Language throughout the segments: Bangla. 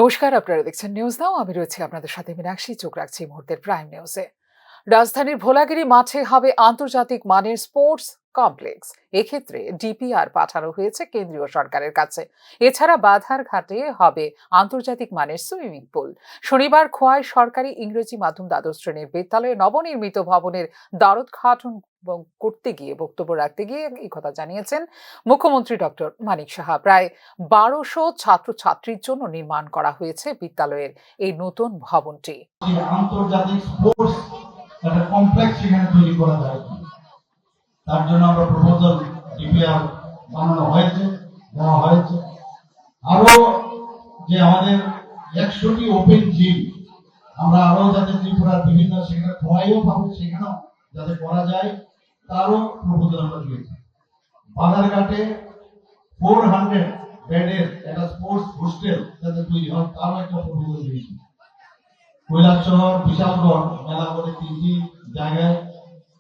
নমস্কার, আপনারা দেখছেন নিউজ নাও। আমি রয়েছি আপনাদের সাথে মীনাক্ষী। চোখ রাখছি মুহূর্তের প্রাইম নিউজে। রাজধানীর ভোলাগিরি মাঠে হবে আন্তর্জাতিক মানের স্পোর্টস কমপ্লেক্স। এক্ষেত্রে ডিপিআর পাঠানো হয়েছে কেন্দ্রীয় সরকারের কাছে। এছাড়া বাধারঘাটে হবে আন্তর্জাতিক মানের সুইমিং পুল। শনিবার খোয়াই সরকারি ইংরেজি মাধ্যম দ্বাদশ শ্রেণীর বিদ্যালয়ে নবনির্মিত ভবনের দ্বারোদ্ঘাটন করতে গিয়ে বক্তব্য রাখতে গিয়ে এই কথা জানিয়েছেন মুখ্যমন্ত্রী ডক্টর মানিক সাহা। প্রায় 1200 ছাত্রছাত্রীর জন্য নির্মাণ করা হয়েছে বিদ্যালয়ের এই নতুন ভবনটি। আন্তর্জাতিক স্পোর্টস একটা কমপ্লেক্স এখানে তৈরি করা যায়, তার জন্য আমরা প্রপোজাল ডিপিআর বানানো হয়েছে, দেওয়া হয়েছে। আরো যে আমাদের 100টি ওপেন জিম আমরা আরো যাতে ত্রিপুরার বিভিন্ন সেখানে খোয়াইও পাবো, সেখানেও যাতে করা যায় তারও প্রপোজাল আমরা দিয়েছি। বাজারঘাটে 400 বেডের একটা স্পোর্টস হোস্টেল যাতে তৈরি হয় তারও একটা প্রপোজাল দিয়েছি। কৈলাসহর বিশালগড় মেলা করে 3টি জায়গায়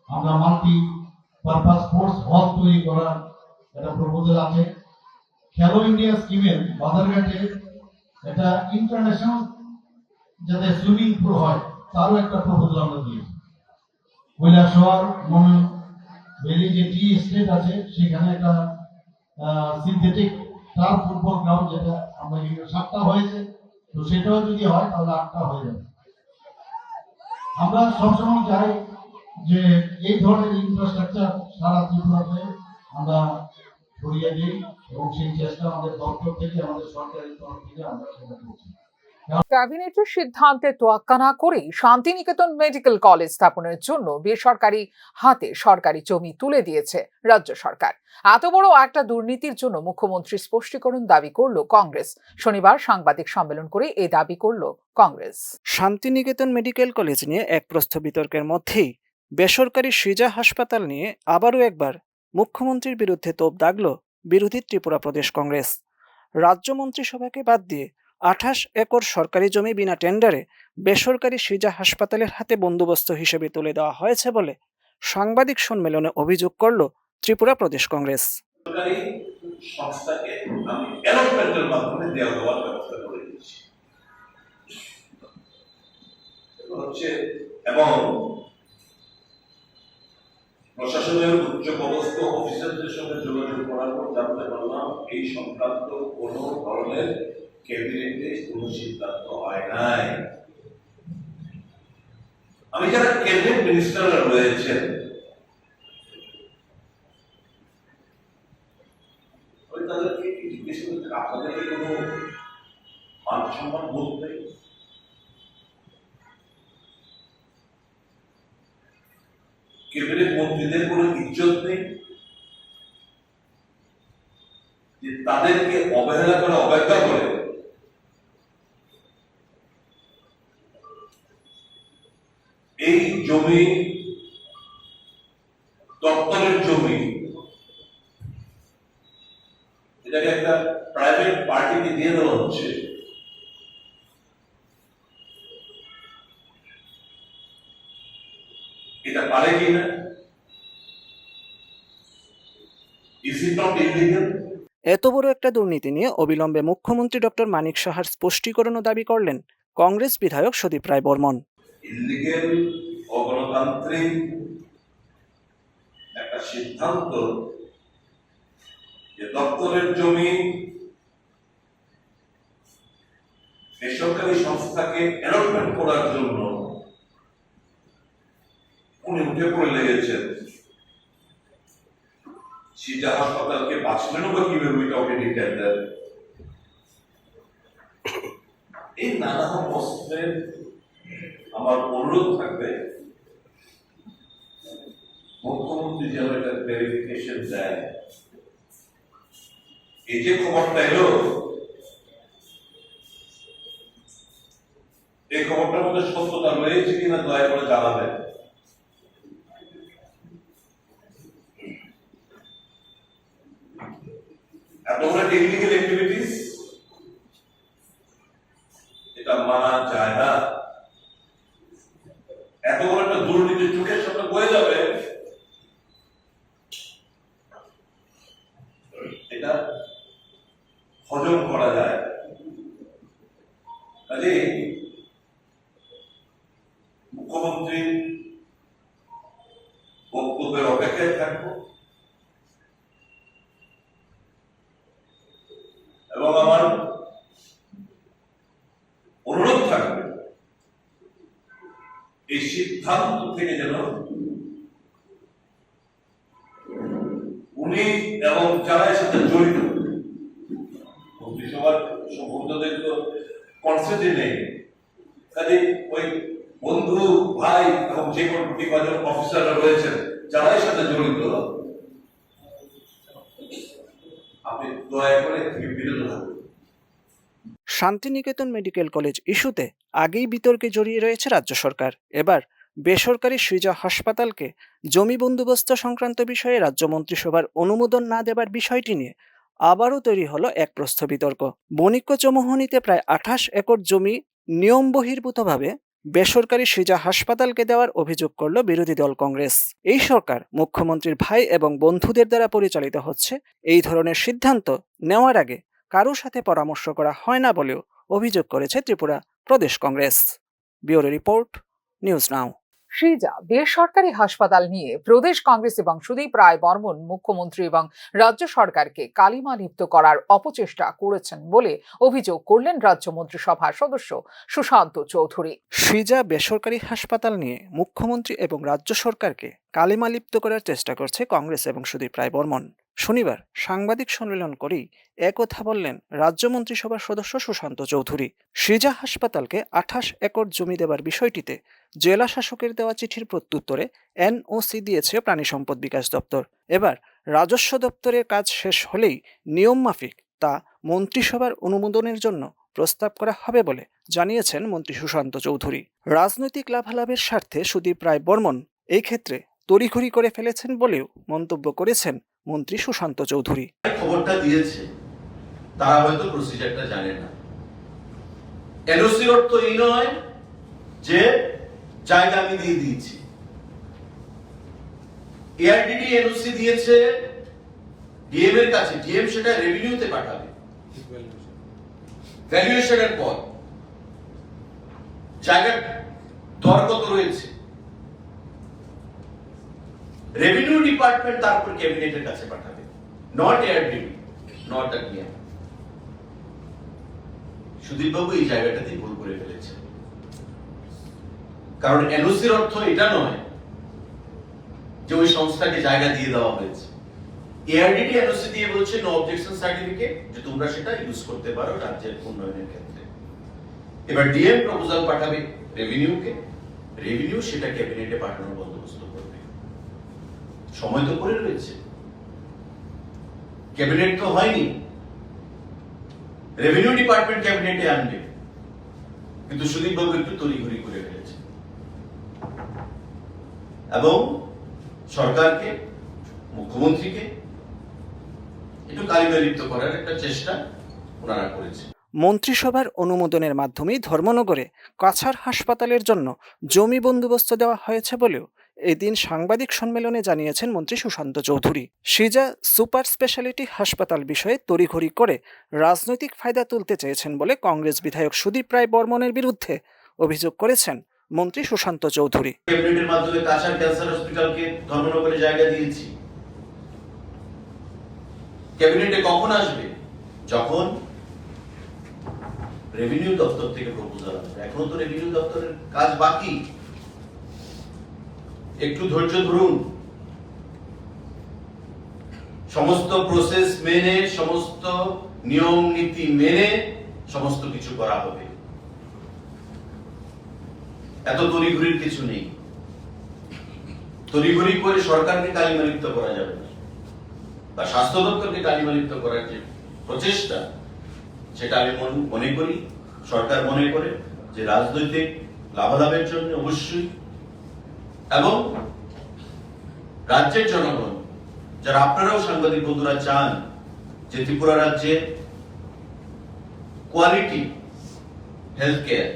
আমরা মাল্টি পারপাস স্পোর্টস হল তৈরি করার একটা প্রপোজাল আছে। খেলো ইন্ডিয়া স্কিমের বাজারঘাটে একটা ইন্টারন্যাশনাল যাতে সুইমিং পুল হয় তারও একটা প্রপোজাল আমরা দিয়েছি। কৈলাসহর ভ্যালি যে টি এস্টেট আছে সেখানে একটা সিনথেটিক টার্ফ ফুটবল গ্রাউন্ড, যেটা আমরা 7টা হয়েছে, তো সেটাও যদি হয় তাহলে 8টা হয়ে যাবে। আমরা সবসময় চাই যে এই ধরনের ইনফ্রাস্ট্রাকচার সারা ত্রিপুরাতে আমরা ছড়িয়ে দিই এবং সেই চেষ্টা আমাদের দপ্তর থেকে, আমাদের সরকারি তরফ থেকে আমরা সেটা করছি। ক্যাবিনেটের সিদ্ধান্তে তোয়াক্কা না করেই শান্তিনিকেতন মেডিকেল কলেজ স্থাপনের জন্য বেসরকারি হাতে সরকারি জমি তুলে দিয়েছে রাজ্য সরকার। এত বড় একটা দুর্নীতির জন্য মুখ্যমন্ত্রী স্পষ্টীকরণ দাবি করল কংগ্রেস। শনিবার সাংবাদিক সম্মেলন করে এই দাবি করল কংগ্রেস। শান্তিনিকেতন মেডিকেল কলেজ নিয়ে এক প্রস্থ বিতর্কের মধ্যেই বেসরকারি সিজা হাসপাতাল নিয়ে আবারও একবার মুখ্যমন্ত্রীর বিরুদ্ধে তোপ দাগল বিরোধী ত্রিপুরা প্রদেশ কংগ্রেস। রাজ্য মন্ত্রিসভাকে বাদ দিয়ে 28 একর সরকারি জমি বিনা টেন্ডারে বেসরকারি সিজা হাসপাতালের হাতে বন্দোবস্ত হিসেবে তুলে দেওয়া হয়েছে বলে সাংবাদিক সম্মেলনে অভিযোগ করল ত্রিপুরা প্রদেশ কংগ্রেস। সরকারি সংস্থাকে আমি অ্যালটমেন্টের মাধ্যমে দেওয়া দেওয়ার ব্যবস্থা করে দিচ্ছি হচ্ছে, এবং প্রশাসনের উচ্চপদস্থ অফিসারদের সঙ্গে যোগাযোগ করার পর জানতে পারলাম এই সংক্রান্ত কোনো ধরনের ক্যাবিনেটে কোনো সিদ্ধান্ত হয় নাই। আমি যারা ক্যাবিনেট মিনিস্টাররা রয়েছেন তাদেরকে জিজ্ঞেস করতে, আপনাদের কোনো মান সম্মান বোধ নেই? ক্যাবিনেট মন্ত্রীদের কোনো ইজ্জত নেই যে তাদেরকে অবহেলা করে, অবজ্ঞা করে এই জমি, দপ্তরের জমি, এটাকে একটা প্রাইভেট পার্টিকে দিয়ে দেওয়া হচ্ছে। এটা পারে কিনা? Is it not illegal? এত বড় একটা দুর্নীতি নিয়ে অবিলম্বে মুখ্যমন্ত্রী ডক্টর মানিক সাহার স্পষ্টীকরণও দাবি করলেন কংগ্রেস বিধায়ক সুদীপ রায় বর্মন। ইলিগাল, অগণতান্ত্রিক একটা সিদ্ধান্ত যে দপ্তরের জমি বেসরকারি সংস্থাকে অ্যালটমেন্ট করার জন্য উনি উঠে পড়ে লেগেছেন। সিজা হাসপাতালকে বাঁচলেনও বা কিভাবে উইদাউট এনি টেন্ডার? এই নানা প্রশ্নের আমার অনুরোধ থাকবে মুখ্যমন্ত্রী যেন একটা ভেরিফিকেশন দেয়। এই যে খবরটা এলো, এই খবরটার মধ্যে সত্যতা রয়েছে কিনা দয়া করে জানাবেন। এত বড় টেকনিক্যাল অ্যাক্টিভিটিস এটা মানা যায় না। এত বড় একটা দুর্নীতি চোখের সামনে বয়ে যাবে, এটা হজম করা যায়। থাকবো এবং আমার অনুরোধ থাকবে এই সিদ্ধান্ত থেকে যেন উনি এবং যারা এর সাথে জড়িত মন্ত্রিসভার সম্বন্ধদের তো কনসেপ্টই নেই, কাজে ওই বন্ধু ভাই এবং যে কোনো কজন অফিসাররা রয়েছেন যারা এর সাথে জড়িত, আপনি দয়া করে থেকে বিরত থাকুন। শান্তিনিকেতন মেডিকেল কলেজ ইস্যুতে আগেই বিতর্কে জড়িয়ে রয়েছে রাজ্য সরকার। এবার বেসরকারি সৃজা হাসপাতালকে জমি বন্দোবস্ত সংক্রান্ত বিষয়ে রাজ্য মন্ত্রিসভার অনুমোদন না দেবার বিষয়টি নিয়ে আবারও তৈরি হলো এক প্রস্থ বিতর্ক। বণিক্য চৌমুহনীতে প্রায় 28 একর জমি নিয়ম বহির্ভূতভাবে বেসরকারি সৃজা হাসপাতালকে দেওয়ার অভিযোগ করল বিরোধী দল কংগ্রেস। এই সরকার মুখ্যমন্ত্রীর ভাই এবং বন্ধুদের দ্বারা পরিচালিত হচ্ছে। এই ধরনের সিদ্ধান্ত নেওয়ার আগে কারো সাথে পরামর্শ করা হয় না বলেও অভিযোগ করেছে Tripura Pradesh Congress. Bureau report, news now. Srija বেসরকারি হাসপাতাল নিয়ে প্রদেশ কংগ্রেস এবং সুদীপ রায় বর্মন মুখ্যমন্ত্রী এবং রাজ্য সরকারকে কালিমা লিপ্ত করার অপচেষ্টা করেছেন বলে অভিযোগ করলেন রাজ্য মন্ত্রিসভার সদস্য সুশান্ত চৌধুরী। সৃজা বেসরকারি হাসপাতাল নিয়ে মুখ্যমন্ত্রী এবং রাজ্য সরকারকে কালিমা লিপ্ত করার চেষ্টা করছে কংগ্রেস এবং সুদীপ রায় বর্মন। শনিবার সাংবাদিক সম্মেলন করেই একথা বললেন রাজ্য মন্ত্রিসভার সদস্য সুশান্ত চৌধুরী। সৃজা হাসপাতালকে 28 একর জমি দেওয়ার বিষয়টিতে জেলা শাসকের দেওয়া চিঠির প্রত্যুত্তরে এনওসি দিয়েছে প্রাণী সম্পদ বিকাশ দপ্তর। এবার রাজস্ব দপ্তরের কাজ শেষ হলেই নিয়ম মাফিক তা মন্ত্রিসভার অনুমোদনের জন্য প্রস্তাব করা হবে বলে জানিয়েছেন মন্ত্রী সুশান্ত চৌধুরী। রাজনৈতিক লাভালাভের স্বার্থে সুদীপ রায় বর্মন এই ক্ষেত্রে তড়িঘড়ি করে ফেলেছেন বলেও মন্তব্য করেছেন মন্ত্রী সুশান্ত চৌধুরী। খবরটা দিয়েছে তারা হয়তো প্রসিজারটা জানে না। এনওসির অর্থ এই নয় যে জায়গা আমি দিয়ে দিয়েছি। এআরডিডি এনওসি দিয়েছে ডিএম এর কাছে, ডিএম সেটা রেভিনিউতে পাঠাবে ভ্যালুয়েশনের পর। জায়গার দর কত রয়েছে, রেভিনিউ ডিপার্টমেন্ট তারপর ক্যাবিনেটের কাছে পাঠাবে, not ARDD, not the DM. Sudip বাবু এই জায়গাটাতে ভুল করে ফেলেছে, কারণ এনওসির অর্থ এটা নয় যে ওই সংস্থাকে জায়গা দিয়ে দেওয়া হয়েছে। এআরডিডি এনওসি দিয়ে বলছে নো অবজেকশন সার্টিফিকেট, যে তোমরা সেটা ইউজ করতে পারো রাজ্যের উন্নয়নের ক্ষেত্রে। এবার ডিএম প্রপোজাল পাঠাবে রেভিনিউকে, রেভিনিউ সেটা ক্যাবিনেটে পাঠানোর বন্দোবস্ত করবে। সময় তো পড়ে রয়েছে, ক্যাবিনেট তো হয়নি, রেভিনিউ ডিপার্টমেন্ট ক্যাবিনেটে আনবে, কিন্তু সুদীপ বাবু একটু তড়িঘড়ি করে ফেলেছে এবং সরকারকে, মুখ্যমন্ত্রীকে একটু কালিমা লিপ্ত করার একটা চেষ্টা ওনারা করেছে। মন্ত্রিসভার অনুমোদনের মাধ্যমেই ধর্মনগরে কাছাড় হাসপাতালের জন্য জমি বন্দোবস্ত দেওয়া হয়েছে বলেও এদিন সাংবাদিক সম্মেলনে জানিয়েছেন মন্ত্রী সুশান্ত চৌধুরী। সৃজা সুপার স্পেশালিটি হাসপাতাল বিষয়ে তড়িঘড়ি করে রাজনৈতিক ফায়দা তুলতে চেয়েছেন বলে কংগ্রেস বিধায়ক সুদীপ রায় বর্মনের বিরুদ্ধে অভিযোগ করেছেন মন্ত্রী সুশান্ত চৌধুরী। ক্যাবিনেটের মাধ্যমে কাছাড় ক্যান্সার হসপিটালকে ধর্মনগরে জায়গা দিয়েছি। ক্যাবিনেটে কখন আসবে? যখন রেভিনিউ দপ্তর থেকে প্রপোজাল আসবে। এখনো তো রেভিনিউ দপ্তরের কাজ বাকি, একটু ধৈর্য ধরুন। সমস্ত প্রসেস মেনে, সমস্ত নিয়ম নীতি মেনে সমস্ত কিছু করা হবে। এত তড়িঘড়ির কিছু নেই। তড়িঘড়ি করে সরকারকে কালিমালিপ্ত করা যাবে না, বা স্বাস্থ্য দপ্তরকে কালিমালিপ্ত করার যে প্রচেষ্টা, সেটা আমি মনে করি, সরকার মনে করে যে রাজনৈতিক লাভালাভের জন্য অবশ্যই, এবং রাজ্যের জনগণ যারা, আপনারাও সাংবাদিক বন্ধুরা চান যে ত্রিপুরা রাজ্যে কোয়ালিটি হেলথ কেয়ার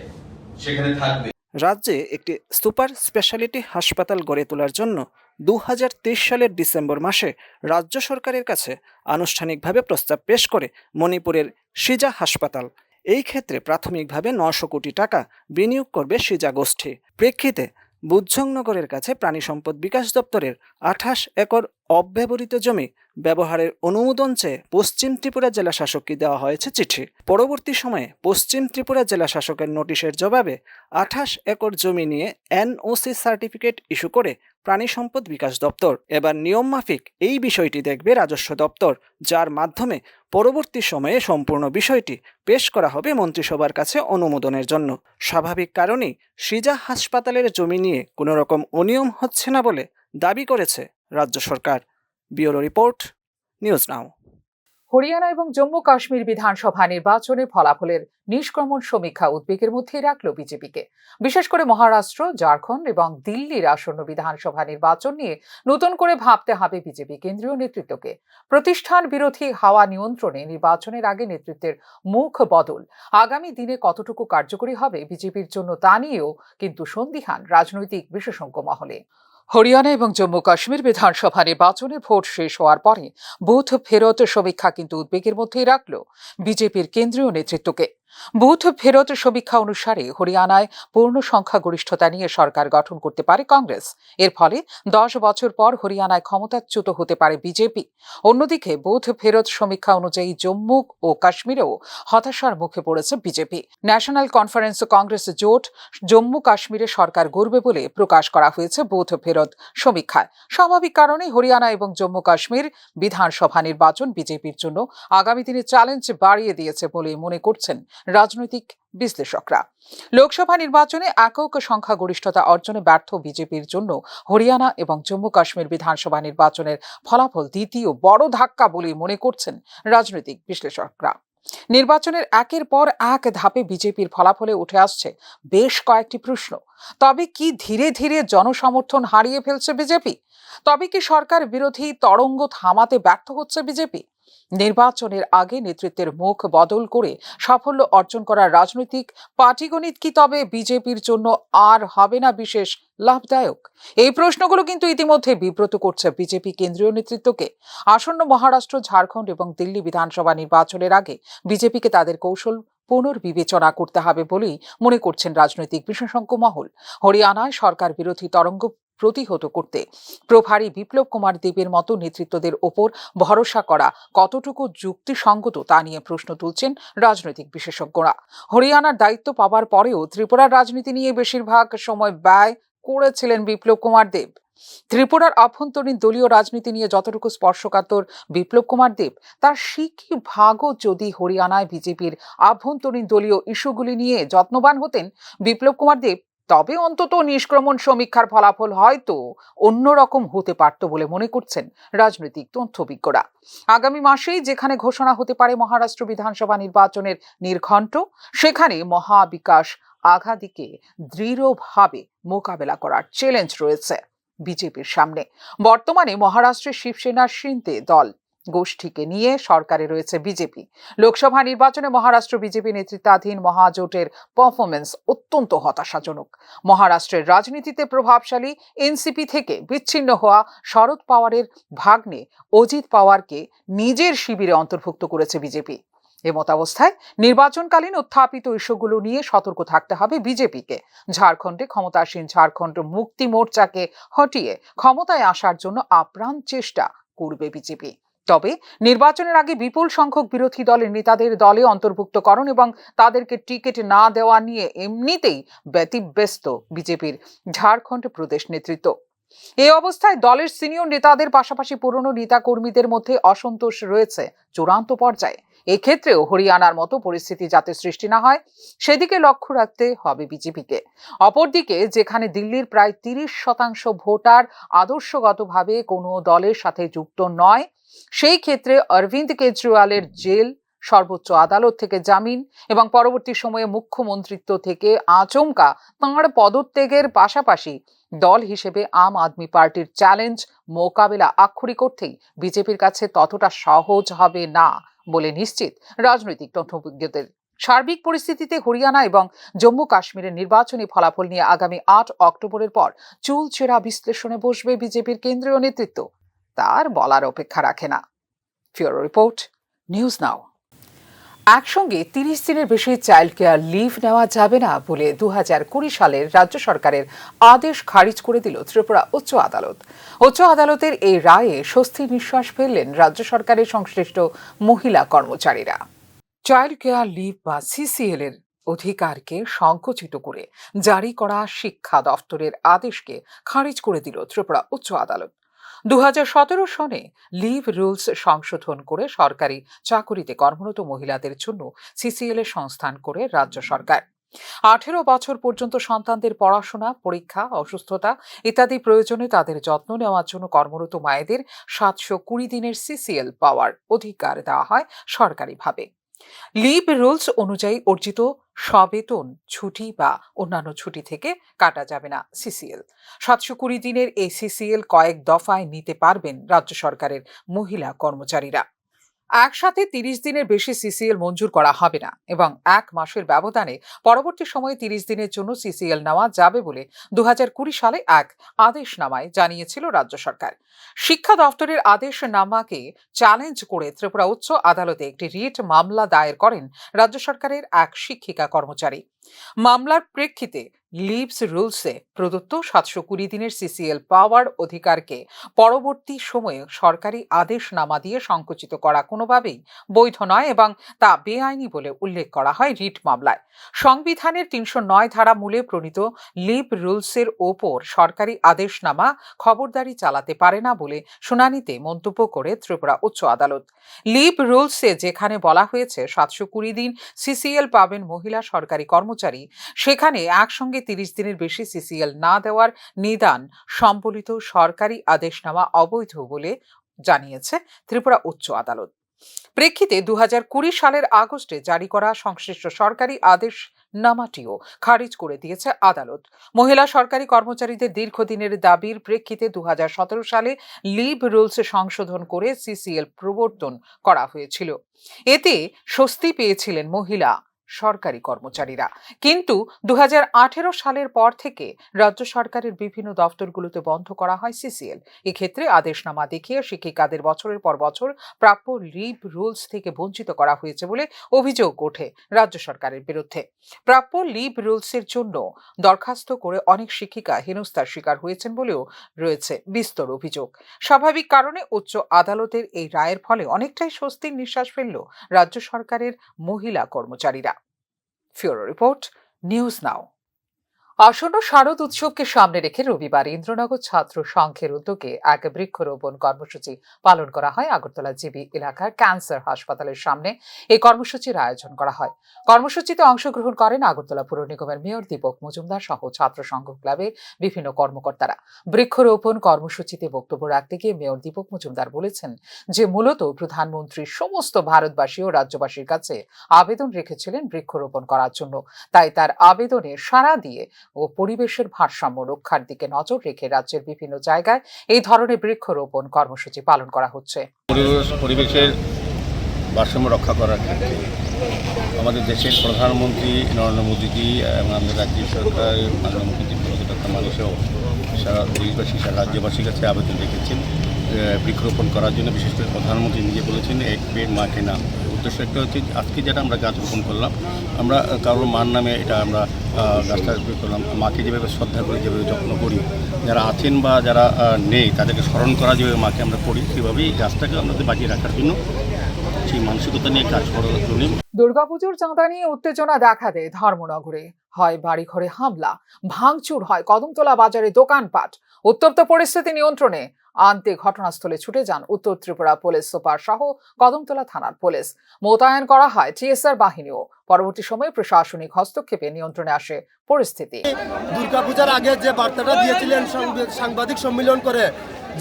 সেখানে থাকবে। রাজ্যে একটি সুপার স্পেশালিটি হাসপাতাল গড়ে তোলার জন্য 2023 সালের ডিসেম্বর মাসে রাজ্য সরকারের কাছে আনুষ্ঠানিকভাবে প্রস্তাব পেশ করে মণিপুরের সৃজা হাসপাতাল। এই ক্ষেত্রে প্রাথমিকভাবে 900 কোটি টাকা বিনিয়োগ করবে সৃজা গোষ্ঠী। প্রেক্ষিতে বুদ্ধংনগরের কাছে প্রাণী সম্পদ বিকাশ দপ্তরের 28 একর অব্যবহৃত জমি ব্যবহারের অনুমোদন চেয়ে পশ্চিম ত্রিপুরা জেলা শাসককে দেওয়া হয়েছে চিঠি। পরবর্তী সময়ে পশ্চিম ত্রিপুরা জেলা শাসকের নোটিশের জবাবে 28 একর জমি নিয়ে এনওসি সার্টিফিকেট ইস্যু করে প্রাণী সম্পদ বিকাশ দপ্তর। এবার নিয়ম মাফিক এই বিষয়টি দেখবে রাজস্ব দপ্তর, যার মাধ্যমে পরবর্তী সময়ে সম্পূর্ণ বিষয়টি পেশ করা হবে মন্ত্রিসভার কাছে অনুমোদনের জন্য। স্বাভাবিক কারণেই সিজা হাসপাতালের জমি নিয়ে কোনো রকম অনিয়ম হচ্ছে না বলে দাবি করেছে রাজ্য সরকার। Bureau report, news now. Haryana এবং জম্মু কাশ্মীর বিধানসভা নির্বাচনে ফলাফলের নিষ্ক্রমণ সমীক্ষা উদ্বেগের মধ্যেই রাখল বিজেপিকে। বিশেষ করে মহারাষ্ট্র, ঝাড়খণ্ড এবং দিল্লির আসন্ন বিধানসভা নির্বাচন নিয়ে নতুন করে ভাবতে হবে বিজেপি কেন্দ্রীয় নেতৃত্বকে। প্রতিষ্ঠান বিরোধী হাওয়া নিয়ন্ত্রণে নির্বাচনের আগে নেতৃত্বের মুখ বদল আগামী দিনে কতটুকু কার্যকরী হবে বিজেপির জন্য তা নিয়েও কিন্তু সন্দিহান রাজনৈতিক বিশেষজ্ঞ মহলে। হরিয়ানা এবং জম্মু কাশ্মীর বিধানসভা নির্বাচনে ভোট শেষ হওয়ার পরে বুথ ফেরত সমীক্ষা কিন্তু উদ্বেগের মধ্যেই রাখল বিজেপির কেন্দ্রীয় নেতৃত্বকে। বুথ ফেরত সমীক্ষা অনুসারে হরিয়ানায় পূর্ণ সংখ্যাগরিষ্ঠতা নিয়ে সরকার গঠন করতে পারে কংগ্রেস। এর ফলে 10 বছর পর হরিয়ানায় ক্ষমতাচ্যুত হতে পারে বিজেপি। অন্যদিকে বুথ ফেরত সমীক্ষা অনুযায়ী জম্মু ও কাশ্মীরেও হতাশার মুখে পড়েছে বিজেপি। ন্যাশনাল কনফারেন্স কংগ্রেস জোট জম্মু কাশ্মীরে সরকার গড়বে বলে প্রকাশ করা হয়েছে বুথ ফেরত সমীক্ষায়। স্বাভাবিক কারণে হরিয়ানা এবং জম্মু কাশ্মীর বিধানসভা নির্বাচন বিজেপির জন্য আগামী দিনে চ্যালেঞ্জ বাড়িয়ে দিয়েছে বলে মনে করছেন রাজনৈতিক বিশ্লেষকরা। লোকসভা নির্বাচনে একক সংখ্যাগরিষ্ঠতা অর্জনে ব্যর্থ বিজেপির জন্য হরিয়ানা এবং জম্মু কাশ্মীর বিধানসভা নির্বাচনের ফলাফল দ্বিতীয় বড় ধাক্কা বলে মনে করছেন রাজনৈতিক বিশ্লেষকরা। নির্বাচনের একের পর এক ধাপে বিজেপির ফলাফলে উঠে আসছে বেশ কয়েকটি প্রশ্ন। তবে কি ধীরে ধীরে জনসমর্থন হারিয়ে ফেলছে বিজেপি? তবে কি সরকার বিরোধী তরঙ্গ থামাতে ব্যর্থ হচ্ছে বিজেপি? নির্বাচনের আগে নেতৃত্বের মুখ বদল করে সাফল্য অর্জন করার রাজনৈতিক পাটিগণিত কি তবে বিজেপির জন্য আর হবে না বিশেষ লাভদায়ক? এই প্রশ্নগুলো কিন্তু ইতিমধ্যে বিব্রত করছে বিজেপি কেন্দ্রীয় নেতৃত্বকে। আসন্ন মহারাষ্ট্র, ঝাড়খণ্ড এবং দিল্লি বিধানসভা নির্বাচনের আগে বিজেপিকে তাদের কৌশল পুনর্বিবেচনা করতে হবে বলেই মনে করছেন রাজনৈতিক বিশেষজ্ঞ মহল। হরিয়ানায় সরকার বিরোধী তরঙ্গ প্রতিহত করতে প্রভারী বিপ্লব কুমার দেবের মতো নেতৃত্বদের ওপর ভরসা করা কতটুকু যুক্তিসঙ্গত তা নিয়ে প্রশ্ন তুলছেন রাজনৈতিক বিশেষজ্ঞরা। হরিয়ানার দায়িত্ব পাওয়ার পরেও ত্রিপুরার রাজনীতি নিয়ে বেশিরভাগ সময় ব্যয় করেছিলেন বিপ্লব কুমার দেব। ত্রিপুরার অভ্যন্তরীণ দলীয় রাজনীতি নিয়ে যতটুকু স্পর্শকাতর বিপ্লব কুমার দেব, তার সিকি ভাগও যদি হরিয়ানায় বিজেপির আভ্যন্তরীণ দলীয় ইস্যুগুলি নিয়ে যত্নবান হতেন বিপ্লব কুমার দেব, তবে অন্তত নিষ্ক্রমণ সমীক্ষার ফলাফল হয়তো অন্যরকম হতে পারত বলে মনে করছেন রাজনৈতিক তথ্যবিজ্ঞরা। আগামী মাসেই যেখানে ঘোষণা হতে পারে মহারাষ্ট্র বিধানসভা নির্বাচনের নির্ঘণ্ট, সেখানে মহাবিকাশ আঘাদিকে দৃঢ়ভাবে মোকাবেলা করার চ্যালেঞ্জ রয়েছে বিজেপির সামনে। বর্তমানে মহারাষ্ট্রের শিবসেনার শিন্দে দল গোষ্ঠীকে নিয়ে সরকারে রয়েছে বিজেপি। লোকসভা নির্বাচনে মহারাষ্ট্র বিজেপি নেতৃত্বাধীন মহাজোটের পারফরমেন্স অত্যন্ত হতাশাজনক। মহারাষ্ট্রের রাজনীতিতে প্রভাবশালী এনসিপি থেকে বিচ্ছিন্ন হওয়া শরদ পাওয়ারের ভাগ্নে অজিত পাওয়ারকে নিজের শিবিরে অন্তর্ভুক্ত করেছে বিজেপি। এমতাবস্থায় নির্বাচনকালীন উত্থাপিত ইস্যুগুলো নিয়ে সতর্ক থাকতে হবে বিজেপিকে। ঝাড়খণ্ডে ক্ষমতাসীন ঝাড়খণ্ড মুক্তি মোর্চাকে হটিয়ে ক্ষমতায় আসার জন্য আপ্রাণ চেষ্টা করবে বিজেপি। তবে নির্বাচনের আগে বিপুল সংখ্যক বিরোধী দলের নেতাদের দলে অন্তর্ভুক্তকরণ এবং তাদেরকে টিকিট না দেওয়া নিয়ে এমনিতেই ব্যতিব্যস্ত বিজেপির ঝাড়খণ্ড প্রদেশ নেতৃত্ব। এই অবস্থায় দলের সিনিয়র নেতাদের পাশাপাশি পুরনো নেতাকর্মীদের মধ্যে অসন্তোষ রয়েছে চূড়ান্ত পর্যায়ে। এক্ষেত্রেও হরিয়ানার মতো পরিস্থিতি যাতে সৃষ্টি না হয় সেদিকে লক্ষ্য রাখতে হবে বিজেপিকে। অপরদিকে যেখানে দিল্লির প্রায় 30% ভোটার আদর্শগতভাবে কোনো দলের সাথে যুক্ত নয়, সেই ক্ষেত্রে অরবিন্দ কেজরিওয়ালের জেল, সর্বোচ্চ আদালত থেকে জামিন এবং পরবর্তী সময়ে মুখ্যমন্ত্রিত্ব থেকে আচমকা তাঁর পদত্যাগের পাশাপাশি দল হিসেবে আম আদমি পার্টির চ্যালেঞ্জ মোকাবেলা আক্ষরিক অর্থেই বিজেপির কাছে ততটা সহজ হবে না বলে নিশ্চিত রাজনৈতিক তথ্যবিজ্ঞদের। সার্বিক পরিস্থিতিতে হরিয়ানা এবং জম্মু কাশ্মীরের নির্বাচনী ফলাফল নিয়ে আগামী 8 অক্টোবরের পর চুলচেরা বিশ্লেষণে বসবে বিজেপির কেন্দ্রীয় নেতৃত্ব। তার বলার অপেক্ষা রাখে না। ব্যুরো রিপোর্ট, নিউজ নাও। একসঙ্গে 30 দিনের বেশি চাইল্ড কেয়ার লিভ নেওয়া যাবে না বলে 2020 সালের রাজ্য সরকারের আদেশ খারিজ করে দিল ত্রিপুরা উচ্চ আদালত। উচ্চ আদালতের এই রায়ে স্বস্তির নিঃশ্বাস ফেললেন রাজ্য সরকারের সংশ্লিষ্ট মহিলা কর্মচারীরা। চাইল্ড কেয়ার লিভ বা সিসিএল এর অধিকারকে সংকুচিত করে জারি করা শিক্ষা দফতরের আদেশকে খারিজ করে দিল ত্রিপুরা উচ্চ আদালত। 2017 সনে লিভ রুলস সংশোধন করে সরকারি চাকুরিতে কর্মরত মহিলাদের জন্য সিসিএল এর সংস্থান করে রাজ্য সরকার। 18 বছর পর্যন্ত সন্তানদের পড়াশোনা, পরীক্ষা, অসুস্থতা ইত্যাদি প্রয়োজনে তাদের যত্ন নেওয়ার জন্য কর্মরত মায়েদের 720 দিনের সিসিএল পাওয়ার অধিকার দেওয়া হয় সরকারিভাবে। লিভ রুলস অনুযায়ী অর্জিত সবেতন ছুটি বা অন্যান্য ছুটি থেকে কাটা যাবে না সিসিএল। 720 দিনের এই সিসিএল কয়েক দফায় নিতে পারবেন রাজ্য সরকারের মহিলা কর্মচারীরা। একসাথে 30 দিনের বেশি সিসিএল মঞ্জুর করা হবে না এবং 1 মাসের ব্যবধানে পরবর্তী সময়ে 30 দিনের জন্য সিসিএল নেওয়া যাবে বলে 2020 সালে এক আদেশনামায় জানিয়েছিল রাজ্য সরকার। শিক্ষা দফতরের আদেশনামাকে চ্যালেঞ্জ করে ত্রিপুরা উচ্চ আদালতে একটি রিট মামলা দায়ের করেন রাজ্য সরকারের এক শিক্ষিকা কর্মচারী। মামলার প্রেক্ষিতে লিভস রুলসে প্রদত্ত 720 দিনের সিসিএল পাওয়ার অধিকারকে পরবর্তী সময়ে সরকারি আদেশনামা দিয়ে সংকুচিত করা কোনোভাবেই বৈধ নয় এবং তা বেআইনি বলে উল্লেখ করা হয় রিট মামলায়। সংবিধানের 309 ধারা মূলে প্রণীত লিভ রুলসের ওপর সরকারি আদেশনামা খবরদারি চালাতে পারে না বলে শুনানিতে মন্তব্য করে ত্রিপুরা উচ্চ আদালত। লিভ রুলসে যেখানে বলা হয়েছে 720 দিন সিসিএল পাবেন মহিলা সরকারি কর্মচারী, সেখানে একসঙ্গে 30 দিনের বেশি সিসিএল না দেওয়ার নিদান সম্বলিত সরকারি আদেশনামা অবৈধ বলে জানিয়েছে ত্রিপুরা উচ্চ আদালত। প্রেক্ষিতে 2020 সালের আগস্টে জারি করা সংশ্লিষ্ট সরকারি আদেশনামাটিও খারিজ করে দিয়েছে আদালত। মহিলা সরকারি কর্মচারীদের দীর্ঘদিনের দাবির প্রেক্ষিতে 2017 সালে লিভ রুলস সংশোধন করে সিসিএল প্রবর্তন করা হয়েছিল। এতে স্বস্তি পেয়েছিলেন মহিলা সরকারি কর্মচারীরা, কিন্তু 2018 সালের পর থেকে রাজ্য সরকারের বিভিন্ন দপ্তরগুলোতে বন্ধ করা হয় সিসিএল। এক্ষেত্রে আদেশনামা দেখিয়ে শিক্ষিকাদের বছরের পর বছর প্রাপ্য লিভ রুলস থেকে বঞ্চিত করা হয়েছে বলে অভিযোগ ওঠে রাজ্য সরকারের বিরুদ্ধে। প্রাপ্য লিভ রুলসের জন্য দরখাস্ত করে অনেক শিক্ষিকা হেনস্থার শিকার হয়েছেন বলেও রয়েছে বিস্তর অভিযোগ। স্বাভাবিক কারণে উচ্চ আদালতের এই রায়ের ফলে অনেকটাই স্বস্তির নিঃশ্বাস ফেলল রাজ্য সরকারের মহিলা কর্মচারীরা। ফিউরো রিপোর্ট, নিউজ নাও। আসন্ন শারদ উৎসবকে সামনে রেখে রবিবার ইন্দ্রনগর ছাত্র সংঘের উদ্যোগে এক বৃক্ষরোপণ কর্মসূচি পালন করা হয় আগরতলা জিবি এলাকার ক্যান্সার হাসপাতালের সামনে। এই কর্মসূচির আয়োজন করা হয়। কর্মসূচিতে অংশগ্রহণ করেন আগরতলা পুর নিগমের মেয়র দীপক মজুমদার সহ ছাত্র সংঘ ক্লাবের বিভিন্ন কর্মকর্তারা। বৃক্ষরোপণ কর্মসূচিতে বক্তব্য রাখতে গিয়ে মেয়র দীপক মজুমদার বলেছেন যে মূলত প্রধানমন্ত্রী সমস্ত ভারতবাসী ও রাজ্যবাসীর কাছে আবেদন রেখেছিলেন বৃক্ষরোপণ করার জন্য, তাই তার আবেদনে সাড়া দিয়ে ও পরিবেশের ভারসাম্য রক্ষার দিকে নজর রেখে রাজ্যের বিভিন্ন জায়গায় এই ধরনের বৃক্ষরোপণ কর্মসূচি পালন করা হচ্ছে। পরিবেশের ভারসাম্য রক্ষা করার ক্ষেত্রে আমাদের দেশের প্রধানমন্ত্রী নরেন্দ্র মোদীজি এবং আমাদের রাজ্য সরকার মাননীয় মুখ্যমন্ত্রী ডক্টর মানুষও সারা দেশবাসী সারা রাজ্যবাসীর কাছে আবেদন রেখেছেন বৃক্ষরোপণ করার জন্য। বিশেষ করে প্রধানমন্ত্রী নিজে বলেছেন এক পেড় মা কে নাম। উদ্দেশ্য একটা হচ্ছে আজকে যেটা আমরা গাছ রোপণ করলাম, আমরা কারোর মার নামে এটা আমরা গাছটা করলাম, মাকে যেভাবে শ্রদ্ধা করি, যেভাবে যত্ন করি, যারা আছেন বা যারা নেই তাদেরকে স্মরণ করা যেভাবে মাকে আমরা করি, সেভাবেই গাছটাকে আমাদের বাঁচিয়ে রাখার জন্য সেই মানসিকতা নিয়ে কাজ করার জন্য। দুর্গাপুজোর চাঁদা নিয়ে উত্তেজনা দেখা দেয় ধর্মনগরে। হয় বাড়িঘরে হামলা, ভাঙচুর হয় কদমতলা বাজারে দোকানপাট। উত্তপ্ত পরিস্থিতি নিয়ন্ত্রণে আনতে ঘটনাস্থলে ছুটে যান উত্তর ত্রিপুরা পুলিশ সুপার সহ কদমতলা থানার পুলিশ। মোতায়েন করা হয় টিএসআর বাহিনীও। পরবর্তী সময়ে প্রশাসনিক হস্তক্ষেপে নিয়ন্ত্রণে আসে পরিস্থিতি। দুর্গাপূজার আগে যে বার্তাটা দিয়েছিলেন সাংবাদিক সম্মেলন করে,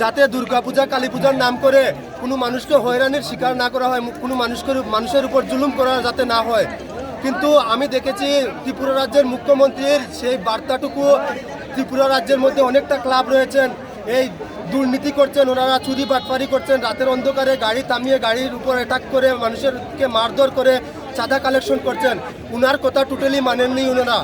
যাতে দুর্গাপূজা কালী পূজার নাম করে কোনো মানুষকে হয়রানির শিকার না করা হয়, কোনো মানুষের উপর জুলুম করা যাতে না হয়, কিন্তু আমি দেখেছি ত্রিপুরা রাজ্যের মুখ্যমন্ত্রীর সেই বার্তাটুকু ত্রিপুরা রাজ্যের মধ্যে অনেকটা ক্লাব রয়েছেন, এই দুর্নীতি করছেন, ওনারা চুরি বাটপারি করছেন, রাতের অন্ধকারে গাড়ি থামিয়ে গাড়ির উপর অ্যাটাক করে মানুষেরকে মারধর করে চাঁদা কালেকশন করছেন। উনার কথা টোটালি মানেননি ওনারা।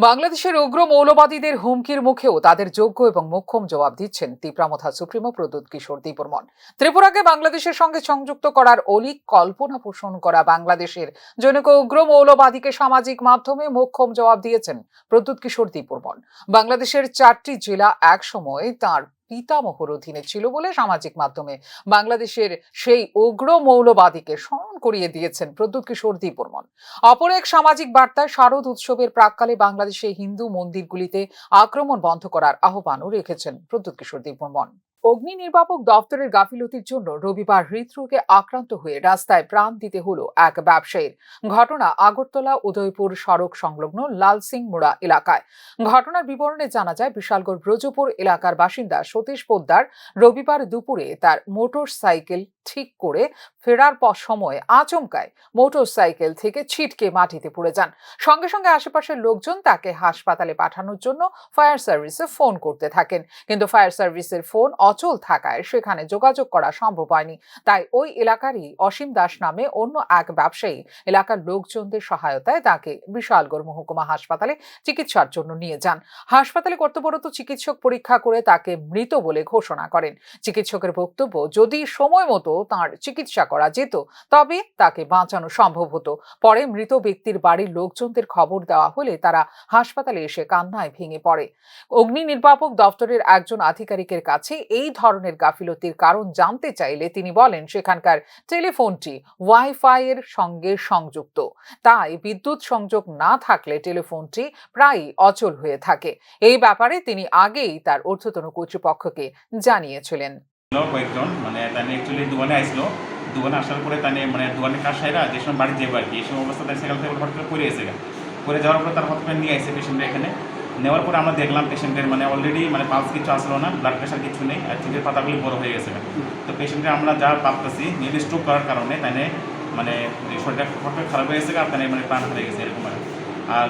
বাংলাদেশের উগ্র মৌলবাদীদের হুমকির মুখেও তাদের যোগ্য এবং মোক্ষম জবাব দিচ্ছেন তীব্রামথা সুপ্রিমো প্রদ্যুৎ কিশোর দীপবর্মন। ত্রিপুরাকে বাংলাদেশের সঙ্গে সংযুক্ত করার অলিক কল্পনা পোষণ করা বাংলাদেশের জনক উগ্র মৌলবাদীকে সামাজিক মাধ্যমে মোক্ষম জবাব দিয়েছেন প্রদ্যুৎ কিশোর দীপবর্মন। বাংলাদেশের 4টি জেলা একসময় তাঁর পিতামহর অধীনে ছিল বলে সামাজিক মাধ্যমে বাংলাদেশের সেই উগ্র মৌলবাদীকে স্মরণ করিয়ে দিয়েছেন প্রদ্যুৎ কিশোর দীপবর্মন। অপর এক সামাজিক বার্তায় শারদ উৎসবের প্রাক্কালে বাংলাদেশে হিন্দু মন্দিরগুলিতে আক্রমণ বন্ধ করার আহ্বানও রেখেছেন প্রদ্যুৎ কিশোর দীপবর্মন। অগ্নি নির্বাপক দপ্তরের গাফিলতির জন্য রবিবার হৃদরোগে আক্রান্ত হয়ে রাস্তায় প্রাণ দিতে হলো এক ব্যবসায়ীর। ঘটনা আগরতলা উদয়পুর সড়ক সংলগ্ন লালসিং মোড়া এলাকায়। ঘটনার বিবরণে জানা যায়, বিশালগড় ব্রজপুর এলাকার বাসিন্দা সতীশ পোদ্দার রবিবার দুপুরে তার মোটর সাইকেল ঠিক করে ফেরার সময় আচমকায় মোটর সাইকেল থেকে ছিটকে মাটিতে পড়ে যান। সঙ্গে সঙ্গে আশেপাশের লোকজন তাকে হাসপাতালে পাঠানোর জন্য ফায়ার সার্ভিসে ফোন করতে থাকেন, কিন্তু ফায়ার সার্ভিসের ফোন অচল থাকায় সেখানে যোগাযোগ করা সম্ভব হয়নি। তাই ওই এলাকারই অসীম দাস নামে অন্য এক ব্যবসায়ী এলাকার লোকজনদের সহায়তায় তাকে বিশালগড় মহকুমা হাসপাতালে চিকিৎসার জন্য নিয়ে যান। হাসপাতালে কর্তব্যরত চিকিৎসক পরীক্ষা করে তাকে মৃত বলে ঘোষণা করেন। চিকিৎসকের বক্তব্য, যদি সময় মতো তাঁর চিকিৎসা করা যেত তবে তাকে বাঁচানো সম্ভব হতো। পরে মৃত ব্যক্তির বাড়ির লোকজনদের খবর দেওয়া হলে তারা হাসপাতালে এসে কান্নায় ভেঙে পড়ে। অগ্নি নির্বাপক দপ্তরের একজন আধিকারিকের কাছে এই ধরনের গাফিলতির কারণ জানতে চাইলে তিনি বলেন, সেখানকার টেলিফোনটি ওয়াইফাই এর সঙ্গে সংযুক্ত, তাই বিদ্যুৎ সংযোগ না থাকলে টেলিফোনটি প্রায়ই অচল হয়ে থাকে। এই ব্যাপারে তিনি আগেই তার ঊর্ধ্বতন কর্তৃপক্ষকে জানিয়েছিলেন। কয়েকজন মানে তানে অ্যাকচুয়ালি দোকানে আসলো, দোকানে আসার পরে তানে মানে দোকানের কাজ সাইরা যে সময় বাড়ি যাবে আর কি, এই সময় অবস্থা তাই সাইকেল থেকে হঠাৎ করে পড়ে গেছে। পরে যাওয়ার পরে তার হসপিটাল নিয়ে আসে পেশেন্টের এখানে। নেওয়ার পরে আমরা দেখলাম পেশেন্টের মানে অলরেডি মানে পালস কিছু আসলো না, ব্লাড প্রেশার কিছু নেই, আর চোখের পাতাগুলি বড় হয়ে গেছে। তো পেশেন্টের আমরা যা ভাবতেছি মেবি স্ট্রোক করার কারণে তানে মানে শরীরটা হঠাৎ খারাপ হয়ে গেছে আর তানে মানে প্রাণ হারিয়ে গেছে এরকম। আর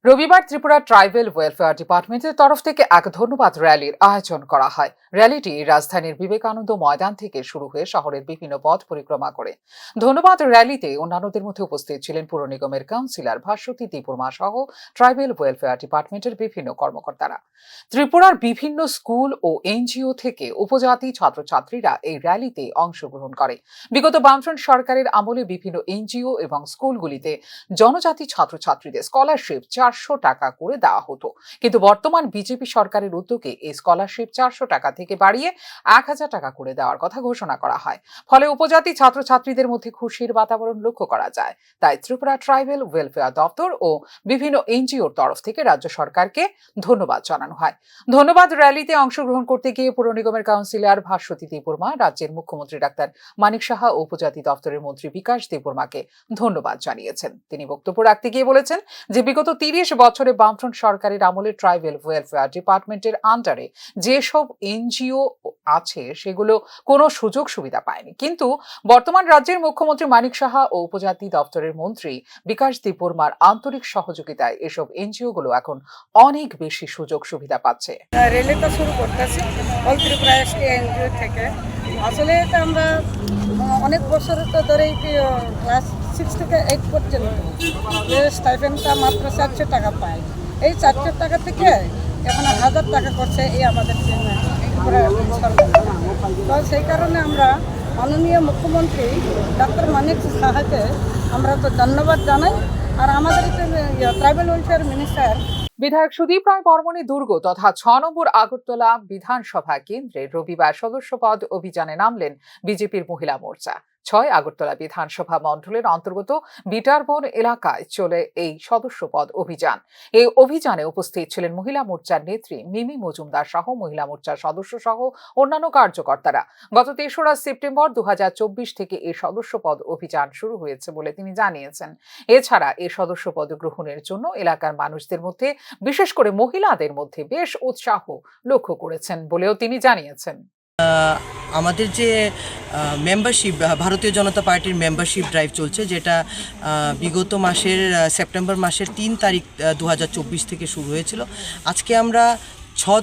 রবিবার ত্রিপুরা ট্রাইবেল ওয়েলফেয়ার ডিপার্টমেন্টের তরফ থেকে এক ধন্যবাদ র্যালির আয়োজন করা হয়। র্যালিটি রাজধানীর বিবেকানন্দ ময়দান থেকে শুরু হয়ে শহরের বিভিন্ন পথ পরিক্রমা করে। ধন্যবাদ র্যালিতে অন্যান্যদের মধ্যে উপস্থিত ছিলেন পুর নিগমের কাউন্সিলর ভাস্বতী দীপবর্মা সহ ট্রাইবেল ওয়েলফেয়ার ডিপার্টমেন্টের বিভিন্ন কর্মকর্তারা। ত্রিপুরার বিভিন্ন স্কুল ও এনজিও থেকে উপজাতি ছাত্রছাত্রীরা এই র্যালিতে অংশগ্রহণ করে। বিগত বামফ্রন্ট সরকারের আমলে বিভিন্ন এনজিও এবং স্কুলগুলিতে জনজাতি ছাত্রছাত্রীদের স্কলারশিপ 400 টাকা করে দেওয়া হতো, কিন্তু বর্তমান বিজেপি সরকারের উদ্যোগে এই স্কলারশিপ 400 টাকা থেকে বাড়িয়ে 1000 টাকা করে দেওয়ার কথা ঘোষণা করা হয়। ফলে উপজাতি ছাত্রছাত্রীদের মধ্যে খুশির বাতাবরণ লক্ষ্য করা যায়। তাই ত্রিপুরা ট্রাইবেল ওয়েলফেয়ার দপ্তর ও বিভিন্ন এনজিওর তরফ থেকে রাজ্য সরকারকে ধন্যবাদ জানানো হয়। ধন্যবাদ র্যালিতে অংশগ্রহণ করতে গিয়ে পুর নিগমের কাউন্সিলর ভাস্বতী দীপবর্মা রাজ্যের মুখ্যমন্ত্রী ডাক্তার মানিক সাহা ও উপজাতি দপ্তরের মন্ত্রী বিকাশ দেববর্মাকে ধন্যবাদ জানিয়েছেন। তিনি বক্তব্য রাখতে গিয়ে বলেছেন যে বিগত 30 বছরে বামফ্রন্ট সরকারের আমলে ট্রাইবেল ওয়েলফেয়ার ডিপার্টমেন্টের আন্ডারে যেসব এনজিও আছে সেগুলো কোনো সুযোগ সুবিধা পায়নি, কিন্তু বর্তমান রাজ্যের মুখ্যমন্ত্রী মানিক সাহা ও উপজাতি দপ্তরের মন্ত্রী বিকাশ দেববর্মার আন্তরিক সহযোগিতায় এসব এনজিও গুলো এখন অনেক বেশি সুযোগ সুবিধা পাচ্ছে। র্যালিটা শুরু করতেছি অল ত্রিপুরা এসটি এনজিও থেকে। আসলে এটা আমরা অনেক বছর ধরেই ক্লাস 6 থেকে 8 পর্যন্ত যে স্টাইপেন্ডটা মাত্র 400 টাকা পায়, এই 400 টাকা থেকে এখন 1000 টাকা করছে এই আমাদের সরকার। তো সেই কারণে আমরা মাননীয় মুখ্যমন্ত্রী ডক্টর মানিক সাহাকে আমরা তো ধন্যবাদ জানাই। আর আমাদের ট্রাইবেল ওয়েলফেয়ার মিনিস্টার বিধায়ক সুদীপ রায় বর্মণের দুর্গ তথা 6 নম্বর আগরতলা বিধানসভা কেন্দ্রে রবিবার সদস্যপদ অভিযানে নামলেন বিজেপির মহিলা মোর্চা। 6 আগরতলা বিধানসভা মণ্ডলের অন্তর্গত বিটারবন এলাকায় চলে এই সদস্যপদ অভিযান। এই অভিযানে উপস্থিত ছিলেন মহিলা মোর্চার নেত্রী মিমি মজুমদার সহ মহিলা মোর্চার সদস্য সহ অন্যান্য কার্যকর্তারা। গত 3রা সেপ্টেম্বর 2024 থেকে এই সদস্যপদ অভিযান শুরু হয়েছে বলে তিনি জানিয়েছেন। এছাড়া এই সদস্যপদ গ্রহণের জন্য এলাকার মানুষদের মধ্যে, বিশেষ করে মহিলাদের মধ্যে বেশ উৎসাহ লক্ষ্য করেছেন বলেও তিনি জানিয়েছেন। আমাদের যে মেম্বারশিপ, ভারতীয় জনতা পার্টির মেম্বারশিপ ড্রাইভ চলছে, যেটা বিগত মাসের সেপ্টেম্বর মাসের 3 তারিখ 2024 থেকে শুরু হয়েছিল। আজকে আমরা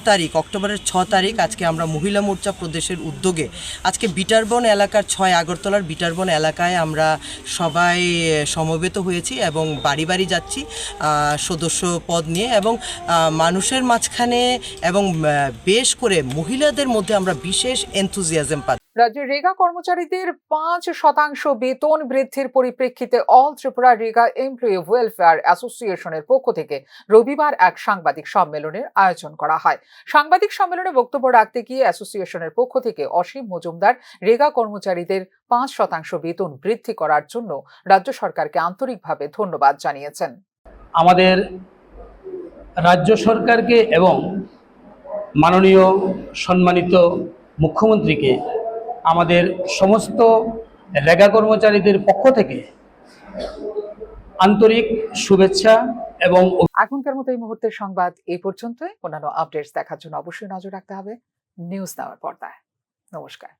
তারিখ, অক্টোবরের 6 তারিখ আজকে আমরা মহিলা মোর্চা প্রদেশের উদ্যোগে আজকে বিটারবন এলাকার 6 আগরতলার বিটারবন এলাকায় আমরা সবাই সমবেত হয়েছি এবং বাড়ি বাড়ি যাচ্ছি সদস্য পদ নিয়ে, এবং মানুষের মাঝখানে এবং বেশ করে মহিলাদের মধ্যে আমরা বিশেষ এনথুজিয়াজম পাচ্ছি। রাজ্যের রেগা কর্মচারীদের 5% বেতন বৃদ্ধির পরিপ্রেক্ষিতে অল ত্রিপুরা রেগা এমপ্লয়ি ওয়েলফেয়ার অ্যাসোসিয়েশনের পক্ষ থেকে রবিবার এক সাংবাদিক সম্মেলনের আয়োজন করা হয়। সাংবাদিক সম্মেলনে বক্তব্য রাখতে গিয়ে অ্যাসোসিয়েশনের পক্ষ থেকে অসীম মজুমদার রেগা কর্মচারীদের 5% বেতন বৃদ্ধি করার জন্য রাজ্য সরকারকে আন্তরিকভাবে ধন্যবাদ জানিয়েছেন। আমাদের রাজ্য সরকারকে এবং মাননীয় সম্মানিত মুখ্যমন্ত্রীকে আমাদের সমস্ত রেগা কর্মচারীদের পক্ষ থেকে আন্তরিক শুভেচ্ছা এবং এখনকার মতো এই মুহূর্তের সংবাদ এই পর্যন্তই। অন্যান্য আপডেটস দেখার জন্য অবশ্যই নজর রাখতে হবে নিউজ নাওয়ার পর্দায়। নমস্কার।